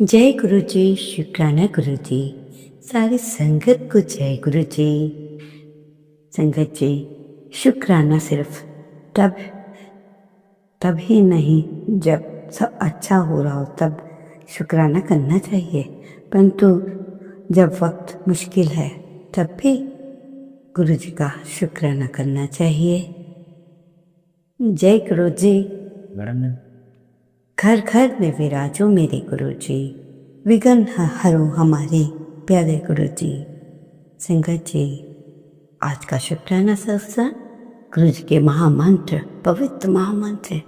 जय गुरु जी, शुक्राना गुरु जी। सारी संगत को जय गुरु जी। संगत जी, शुक्राना सिर्फ तब ही नहीं जब सब अच्छा हो रहा हो तब शुक्राना करना चाहिए, परंतु जब वक्त मुश्किल है तब भी गुरु जी का शुक्राना करना चाहिए। जय गुरु जी। घर घर में विराजो मेरे गुरु जी, विघ्न हरो हमारे प्यारे गुरु जी। संगत जी, आज का शुक्राना सत्संग गुरु जी के महामंत्र, पवित्र महामंत्र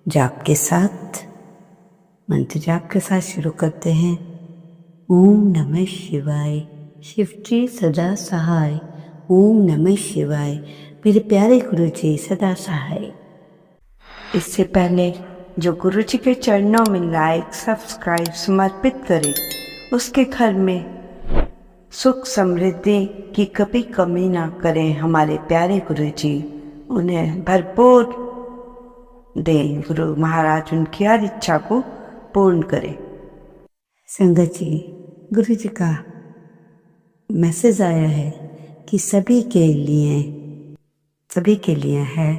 जाप के साथ, मंत्र जाप के साथ शुरू करते हैं। ओम नमः शिवाय, शिव जी सदा सहाय। ओम नमः शिवाय, मेरे प्यारे गुरु जी सदा सहाय। इससे पहले जो गुरु जी के चरणों में लाइक सब्सक्राइब समर्पित करे, उसके घर में सुख समृद्धि की कभी कमी ना करें हमारे प्यारे गुरु जी। उन्हें भरपूर दें, गुरु महाराज उनकी हर इच्छा को पूर्ण करें। संगत जी, गुरु जी का मैसेज आया है कि सभी के लिए है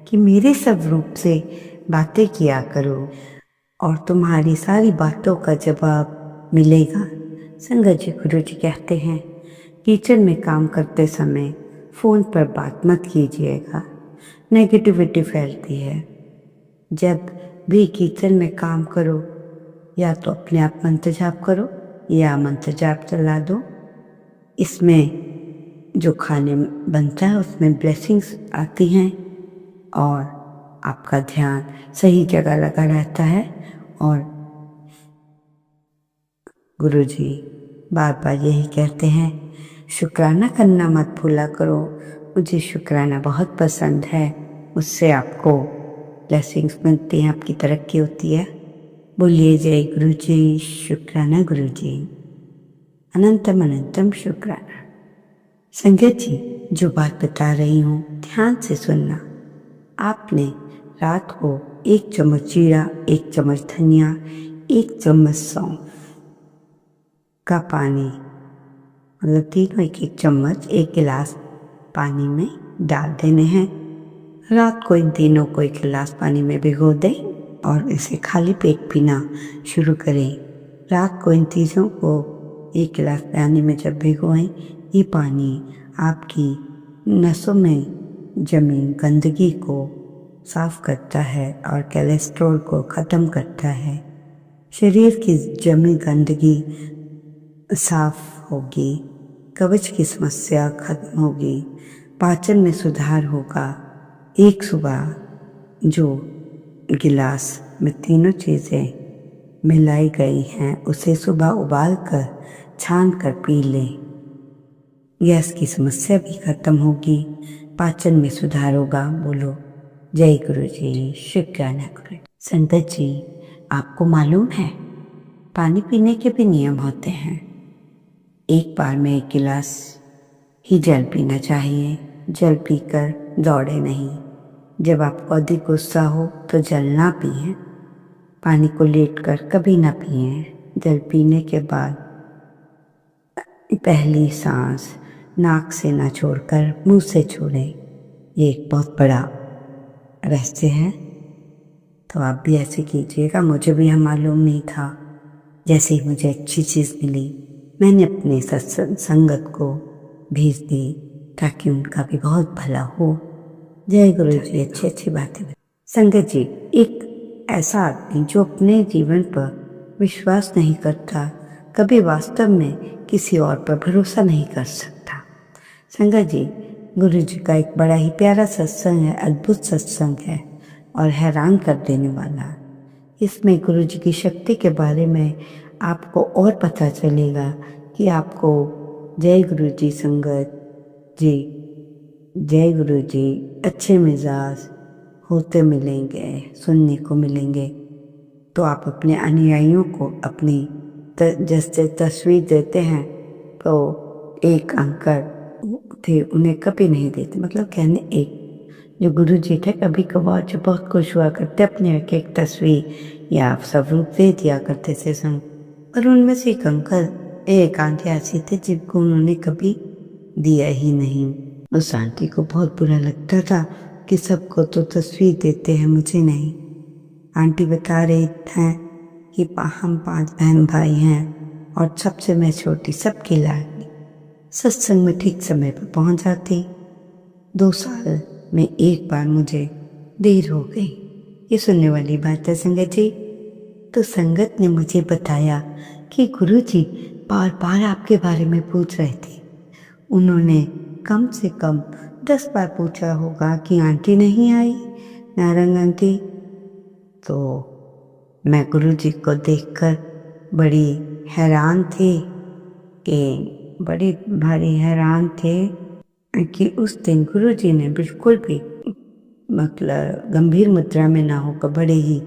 कि मेरे सब रूप से बातें किया करो और तुम्हारी सारी बातों का जवाब मिलेगा। संगत जी, गुरु जी कहते हैं किचन में काम करते समय फ़ोन पर बात मत कीजिएगा, नेगेटिविटी फैलती है। जब भी किचन में काम करो, या तो अपने आप मंत्र जाप करो या मंत्र जाप चला दो। इसमें जो खाने बनता है उसमें ब्लेसिंग्स आती हैं और आपका ध्यान सही जगह लगा रहता है। और गुरु जी बार बार यही कहते हैं, शुक्राना करना मत भूला करो। मुझे शुक्राना बहुत पसंद है, उससे आपको ब्लेसिंग्स मिलती हैं, आपकी तरक्की होती है। बोलिए जय गुरु जी, शुक्राना गुरु जी, अनंतम अनंतम शुक्राना। संगत जी, जो बात बता रही हूँ ध्यान से सुनना। आपने रात को 1 चम्मच जीरा, 1 चम्मच धनिया, 1 चम्मच सौंफ का पानी, मतलब तीनों 1-1 चम्मच 1 गिलास पानी में डाल देने हैं। रात को इन तीनों को 1 गिलास पानी में भिगो दें और इसे खाली पेट पीना शुरू करें। रात को इन चीज़ों को 1 गिलास पानी में जब भिगोएं, ये पानी आपकी नसों में जमी गंदगी को साफ करता है और कोलेस्ट्रॉल को ख़त्म करता है। शरीर की जमी गंदगी साफ होगी, कब्ज की समस्या खत्म होगी, पाचन में सुधार होगा। एक सुबह जो गिलास में तीनों चीज़ें मिलाई गई हैं उसे सुबह उबाल कर छान कर पी लें। गैस की समस्या भी खत्म होगी, पाचन में सुधार होगा। बोलो जय गुरु जी, शुक्राना गुरु। संगत जी, आपको मालूम है पानी पीने के भी नियम होते हैं। एक बार में 1 गिलास ही जल पीना चाहिए। जल पीकर दौड़े नहीं। जब आपको अधिक गुस्सा हो तो जल ना पिएं। पानी को लेटकर कभी ना पिएं। जल पीने के बाद पहली सांस नाक से ना छोड़कर मुंह से छोड़ें। ये एक बहुत बड़ा रहस्य है, तो आप भी ऐसे कीजिएगा। मुझे भी यह मालूम नहीं था। जैसे ही मुझे अच्छी चीज़ मिली, मैंने अपने सत्संग संगत को भेज दी ताकि उनका भी बहुत भला हो। जय गुरु जी, अच्छी अच्छी बातें। संगत जी, एक ऐसा आदमी जो अपने जीवन पर विश्वास नहीं करता, कभी वास्तव में किसी और पर भरोसा नहीं कर सकता। संगत जी, गुरु जी का एक बड़ा ही प्यारा सत्संग है, अद्भुत सत्संग है और हैरान कर देने वाला। इसमें गुरु जी की शक्ति के बारे में आपको और पता चलेगा कि आपको जय गुरु जी संगत जी, जय गुरु जी अच्छे मिजाज होते मिलेंगे, सुनने को मिलेंगे। तो आप अपने अनुयायियों को अपनी जैसे तस्वीर देते हैं, तो एक अंकल थे, उन्हें कभी नहीं देते। मतलब कहने एक जो गुरु जी थे, कभी कभार जो बहुत खुश हुआ करते अपने एक तस्वीर या स्वरूप दे दिया करते थे और उनमें से एक अंकल, एक आंटी ऐसी थे जिनको उन्होंने कभी दिया ही नहीं। उस आंटी को बहुत बुरा लगता था कि सबको तो तस्वीर देते हैं, मुझे नहीं। आंटी बता रही हैं कि हम 5 बहन भाई हैं और सबसे मैं छोटी, सबकी लाडली। सत्संग में ठीक समय पर पहुंच जाती। 2 साल में एक बार मुझे देर हो गई। ये सुनने वाली बात है संगत जी। तो संगत ने मुझे बताया कि गुरुजी बार बार आपके बारे में पूछ रहे थे। उन्होंने कम से कम 10 बार पूछा होगा कि आंटी नहीं आई, नारंग आंटी। तो मैं गुरुजी को देखकर बड़ी हैरान थी कि उस दिन गुरुजी ने बिल्कुल भी मतलब गंभीर मुद्रा में ना होकर बड़े ही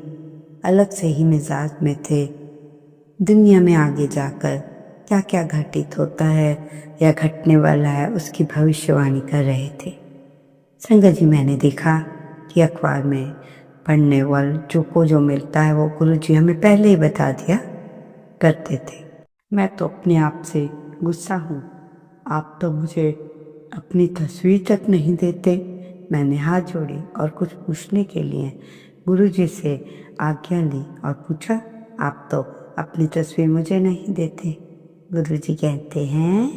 अलग से ही मिजाज में थे। दुनिया में आगे जाकर क्या क्या घटित होता है या घटने वाला है उसकी भविष्यवाणी कर रहे थे। संगत जी, मैंने देखा कि अखबार में पढ़ने वाले को जो मिलता है वो गुरुजी हमें पहले ही बता दिया करते थे। मैं तो अपने आप से गुस्सा हूँ, आप तो मुझे अपनी तस्वीर तक नहीं देते। मैंने हाथ जोड़ी और कुछ पूछने के लिए गुरुजी से आज्ञा ली और पूछा, आप तो अपनी तस्वीर मुझे नहीं देते। गुरुजी कहते हैं,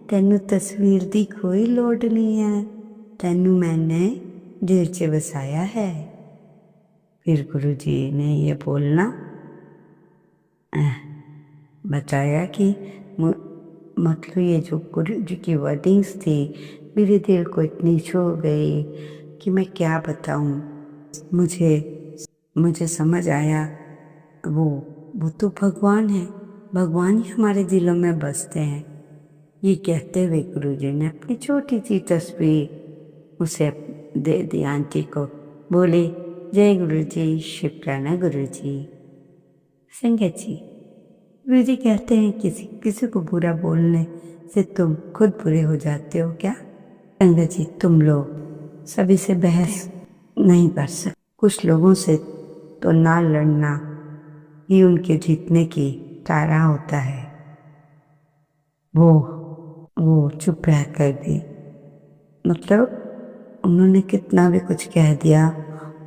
तेनू तस्वीर दी कोई लोड़ नहीं है, तेनू मैंने दिल च बसाया है। फिर गुरुजी ने ये बोलना बताया कि मतलब ये जो गुरुजी की वर्डिंग्स थी मेरे दिल को इतनी छू गई कि मैं क्या बताऊं। मुझे समझ आया वो तो भगवान है, भगवान ही हमारे दिलों में बसते हैं। ये कहते हुए गुरुजी ने अपनी छोटी सी तस्वीर उसे दे दी आंटी को। बोले, जय गुरुजी, शुक्राना गुरुजी। संगत जी, गुरुजी कहते हैं किसी को बुरा बोलने से तुम खुद बुरे हो जाते हो क्या? संगत जी, तुम लोग सभी से बहस नहीं कर सकते। कुछ लोगों से तो ना लड़ना ही उनके जीतने की तारा होता है। वो चुप रह कर भी मतलब उन्होंने कितना भी कुछ कह दिया,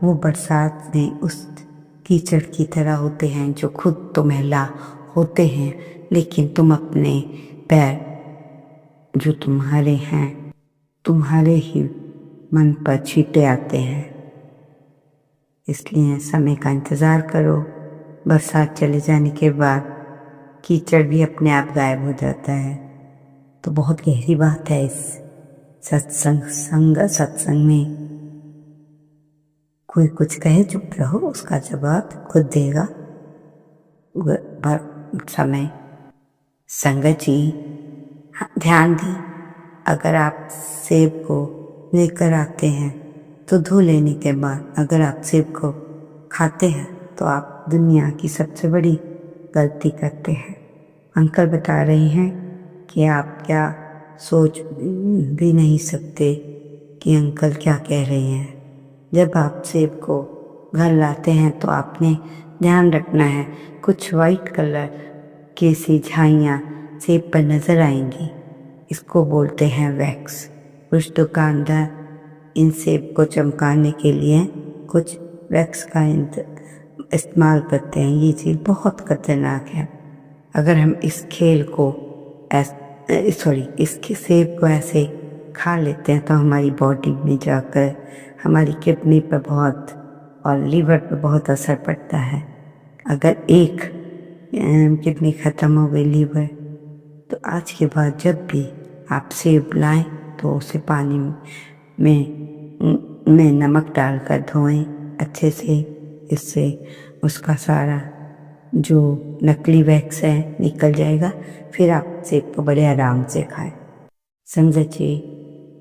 वो बरसात में उस कीचड़ की तरह होते हैं जो खुद तो मैला होते हैं, लेकिन तुम अपने पैर जो तुम्हारे हैं तुम्हारे ही मन पर छींटे आते हैं। इसलिए समय का इंतज़ार करो। बरसात चले जाने के बाद कीचड़ भी अपने आप गायब हो जाता है। तो बहुत गहरी बात है इस सत्संग में। कोई कुछ कहे चुप रहो, उसका जवाब खुद देगा समय। संगत जी, ध्यान दी, अगर आप सेब को लेकर आते हैं तो धो लेने के बाद अगर आप सेब को खाते हैं तो आप दुनिया की सबसे बड़ी गलती करते हैं। अंकल बता रही हैं कि आप क्या सोच भी नहीं सकते कि अंकल क्या कह रहे हैं। जब आप सेब को घर लाते हैं तो आपने ध्यान रखना है, कुछ वाइट कलर की सी झाइयाँ सेब पर नज़र आएंगी। इसको बोलते हैं वैक्स। कुछ दुकानदार इन सेब को चमकाने के लिए कुछ वैक्स का इस्तेमाल करते हैं। ये चीज़ बहुत खतरनाक है। अगर हम इस सेब को ऐसे खा लेते हैं तो हमारी बॉडी में जाकर हमारी किडनी पर बहुत और लीवर पर बहुत असर पड़ता है। अगर एक किडनी ख़त्म हो गई, लीवर, तो आज के बाद जब भी आप सेब लाएं तो उसे पानी में नमक डालकर धोएं अच्छे से। इससे उसका सारा जो नकली वैक्स है निकल जाएगा। फिर आप सेब को बड़े आराम से खाएं। संगत जी,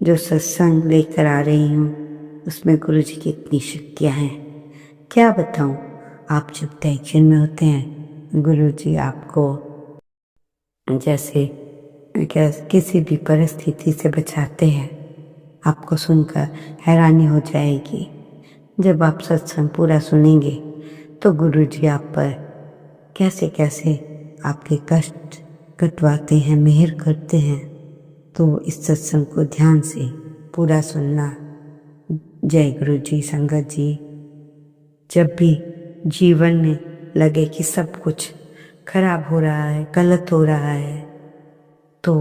जो सत्संग लेकर आ रही हूँ उसमें गुरुजी की इतनी शक्तियाँ हैं, क्या बताऊँ। आप जब टेंशन में होते हैं गुरुजी आपको जैसे किसी भी परिस्थिति से बचाते हैं। आपको सुनकर हैरानी हो जाएगी। जब आप सत्संग पूरा सुनेंगे तो गुरुजी आप पर कैसे कैसे आपके कष्ट कटवाते हैं, मेहर करते हैं। तो इस सत्संग को ध्यान से पूरा सुनना। जय गुरु जी। संगत जी, जब भी जीवन में लगे कि सब कुछ खराब हो रहा है, गलत हो रहा है, तो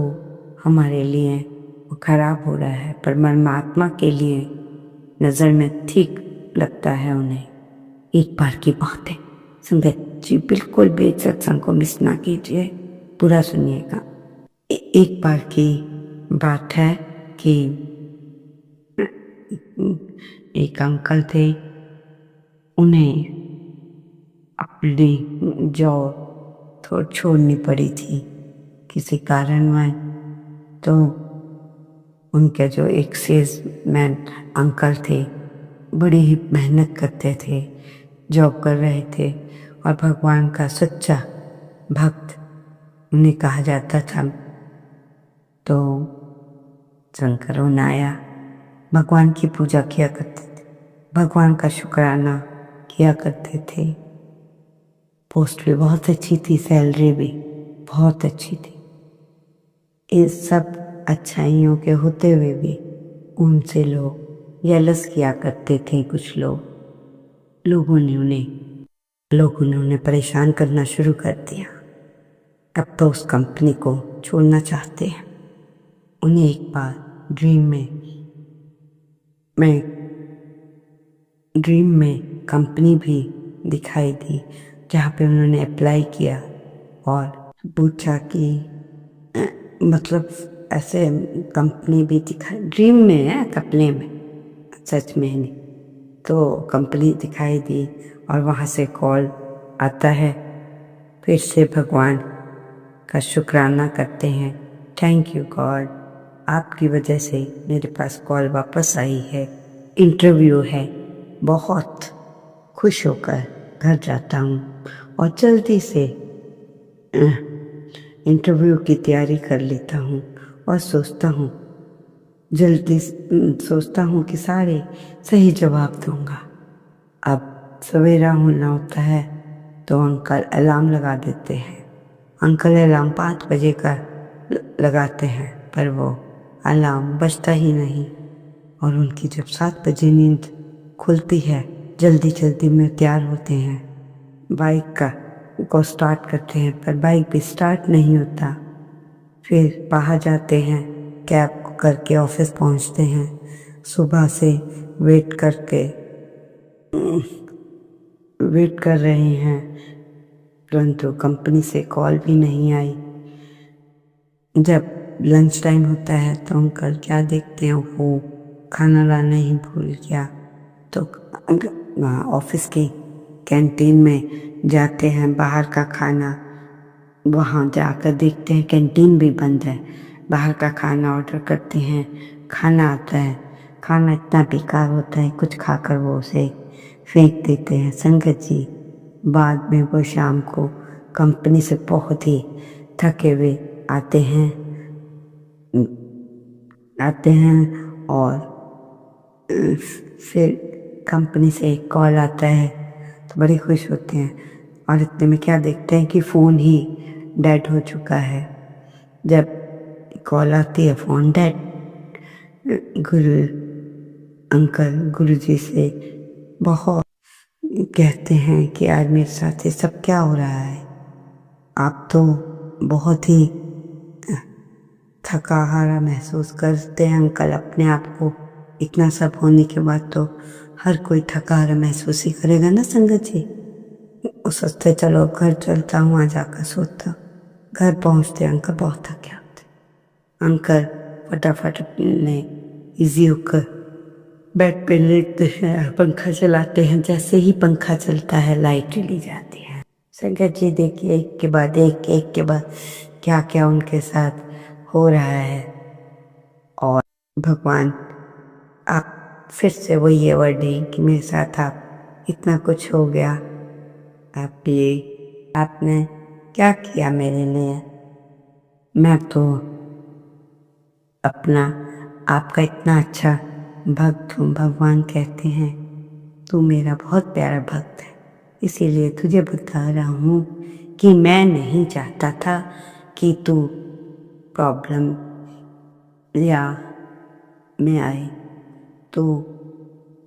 हमारे लिए वो खराब हो रहा है, पर परमात्मा के लिए नज़र में ठीक लगता है उन्हें। एक बार की बात है संगत जी, बिल्कुल भी सत्संग को मिस ना कीजिए, पूरा सुनिएगा। एक बार की बात है कि एक अंकल थे, उन्हें अपनी जॉब छोड़नी पड़ी थी किसी कारणवश। तो उनके जो एक सेल्समैन अंकल थे, बड़ी ही मेहनत करते थे, जॉब कर रहे थे और भगवान का सच्चा भक्त उन्हें कहा जाता था। तो शंकर आया, भगवान की पूजा किया करते थे, भगवान का शुक्राना किया करते थे। पोस्ट भी बहुत अच्छी थी, सैलरी भी बहुत अच्छी थी। इस सब अच्छाइयों के होते हुए भी उनसे लोग जेलस किया करते थे। कुछ लोगों ने उन्हें परेशान करना शुरू कर दिया। अब तो उस कंपनी को छोड़ना चाहते हैं। उन्हें एक बार ड्रीम में कंपनी भी दिखाई दी, जहाँ पे उन्होंने अप्लाई किया और पूछा कि मतलब ऐसे कंपनी भी दिखाई, ड्रीम में है, सपने में, सच में नहीं। तो कंपनी दिखाई दी और वहाँ से कॉल आता है। फिर से भगवान का शुक्राना करते हैं, थैंक यू गॉड, आपकी वजह से मेरे पास कॉल वापस आई है, इंटरव्यू है। बहुत खुश होकर घर जाता हूँ और जल्दी से इंटरव्यू की तैयारी कर लेता हूँ और सोचता हूँ कि सारे सही जवाब दूंगा। अब सवेरा होना होता है तो अंकल अलार्म लगा देते हैं। अंकल अलार्म 5 बजे का लगाते हैं, पर वो अलार्म बजता ही नहीं। और उनकी जब 7 बजे नींद खुलती है, जल्दी जल्दी में तैयार होते हैं, बाइक को स्टार्ट करते हैं, पर बाइक भी स्टार्ट नहीं होता। फिर बाहर जाते हैं, कैब करके ऑफिस पहुंचते हैं। सुबह से वेट कर रहे हैं, परंतु कंपनी से कॉल भी नहीं आई। जब लंच टाइम होता है तो अंकल क्या देखते हैं, वो खाना लाना ही भूल गया। तो ऑफिस की कैंटीन में जाते हैं, बाहर का खाना, वहाँ जाकर देखते हैं कैंटीन भी बंद है। बाहर का खाना ऑर्डर करते हैं, खाना आता है, खाना इतना बेकार होता है, कुछ खाकर वो उसे फेंक देते हैं। संगत जी, बाद में वो शाम को कंपनी से बहुत ही थके हुए आते हैं और फिर कंपनी से एक कॉल आता है तो बड़े खुश होते हैं और इतने में क्या देखते हैं कि फ़ोन ही डेड हो चुका है। जब कॉल आती है, फ़ोन डेड। अंकल गुरुजी से बहुत कहते हैं कि आज मेरे साथ ये सब क्या हो रहा है, आप तो बहुत ही थका हारा महसूस करते हैं अंकल अपने आप को। इतना सब होने के बाद तो हर कोई थका हारा महसूस ही करेगा ना संगत जी। वो सोचते चलो घर चलता हूँ, वहाँ जाकर सोता। घर पहुँचते अंकल बहुत थके होते। अंकल फटाफट अपने इजी होकर बेड पे लेटते हैं, पंखा चलाते हैं। जैसे ही पंखा चलता है लाइट चली जाती है। संगत जी देखिए, एक के बाद क्या क्या उनके साथ हो रहा है। और भगवान आप फिर से वही है वर्डिंग कि मेरे साथ आप इतना कुछ हो गया, आपने क्या किया मेरे लिए। मैं तो आपका इतना अच्छा भक्त हूँ। भगवान कहते हैं तू मेरा बहुत प्यारा भक्त है, इसीलिए तुझे बता रहा हूँ कि मैं नहीं चाहता था कि तू प्रॉब्लम या में आए, तू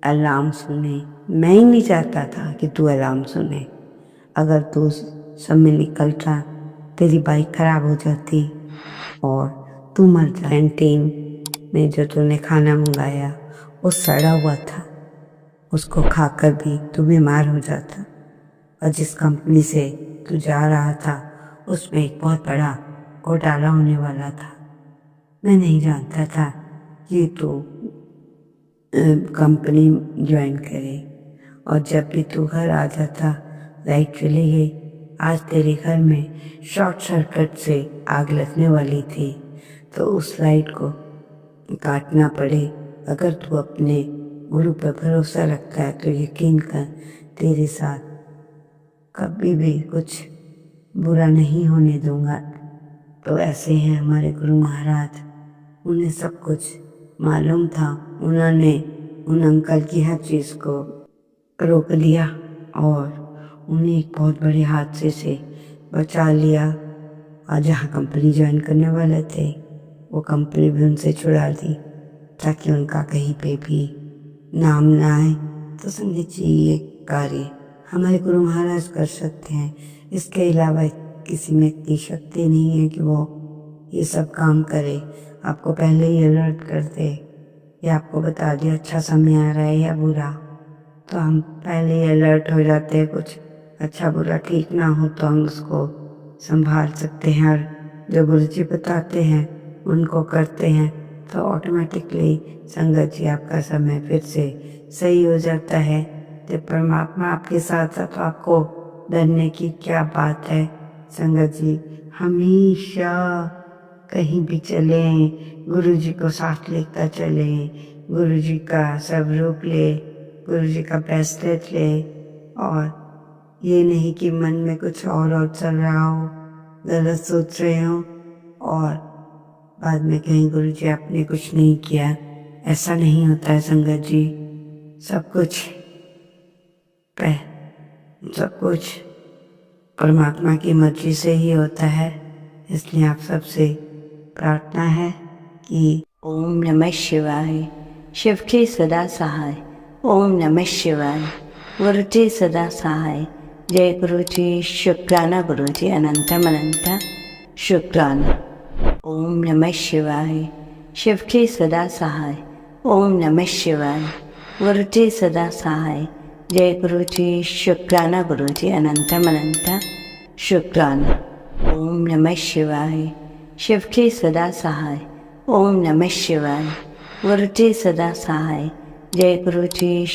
अलार्म सुने। मैं ही नहीं चाहता था कि तू अलार्म सुने। अगर तू उस समय निकलता, तेरी बाइक खराब हो जाती और तू मर जा। कैंटीन में जो तूने खाना मंगाया वो सड़ा हुआ था, उसको खाकर भी तू बीमार हो जाता। और जिस कंपनी से तू जा रहा था उसमें एक बहुत बड़ा घोटाला होने वाला था। मैं नहीं जानता था कि तू कंपनी ज्वाइन करे। और जब भी तू घर आ जाता लाइट चली गई। आज तेरे घर में शॉर्ट सर्किट से आग लगने वाली थी, तो उस लाइट को काटना पड़े। अगर तू अपने गुरु पर भरोसा रखता है तो यकीन कर, तेरे साथ कभी भी कुछ बुरा नहीं होने दूंगा। तो ऐसे हैं हमारे गुरु महाराज, उन्हें सब कुछ मालूम था। उन्होंने उन अंकल की हर चीज़ को रोक दिया और उन्हें एक बहुत बड़े हादसे से बचा लिया। और जहाँ कंपनी ज्वाइन करने वाले थे वो कंपनी भी उनसे छुड़ा दी, ताकि उनका कहीं पे भी नाम ना आए। तो संगत जी, ये कार्य हमारे गुरु महाराज कर सकते हैं। इसके अलावा किसी में इतनी शक्ति नहीं है कि वो ये सब काम करे। आपको पहले ही अलर्ट कर दे या आपको बता दिया अच्छा समय आ रहा है या बुरा, तो हम पहले ही अलर्ट हो जाते हैं। कुछ अच्छा बुरा ठीक ना हो तो हम उसको संभाल सकते हैं, और जो गुरु जी बताते हैं उनको करते हैं तो ऑटोमेटिकली संगत जी आपका समय फिर से सही हो जाता है। जब परमात्मा आपके साथ है तो आपको डरने की क्या बात है। संगत जी, हमेशा कहीं भी चलें गुरु जी को साथ लेकर चलें, गुरु जी का सब रूप ले, गुरु जी का ब्रेसलेट ले। और ये नहीं कि मन में कुछ और चल रहा हो, गलत सोच रहे हो और बाद में कहीं गुरु जी आपने कुछ नहीं किया। ऐसा नहीं होता है संगत जी। सब कुछ परमात्मा की मर्जी से ही होता है। इसलिए आप सबसे प्रार्थना है कि ओम नमः शिवाय। शिव के सदा सहाय। ओम नमः शिवाय। गुरु जी सदा सहाय। जय गुरु जी। शुक्राना गुरु जी, अनंतम अनंता शुक्राना। ओम नमः शिवाय। शिव के सदा सहाय। ओम नमः शिवाय। गुरु जी सदा सहाय। जय गुरु जी। शुक्राना गुरु जी, अनंतम अनंता शुक्राना। ओम नमः शिवाय। शिव के सदा सहाय। ओम नमः शिवाय। गुरु जी सदा सहाय। जय गुरु जी।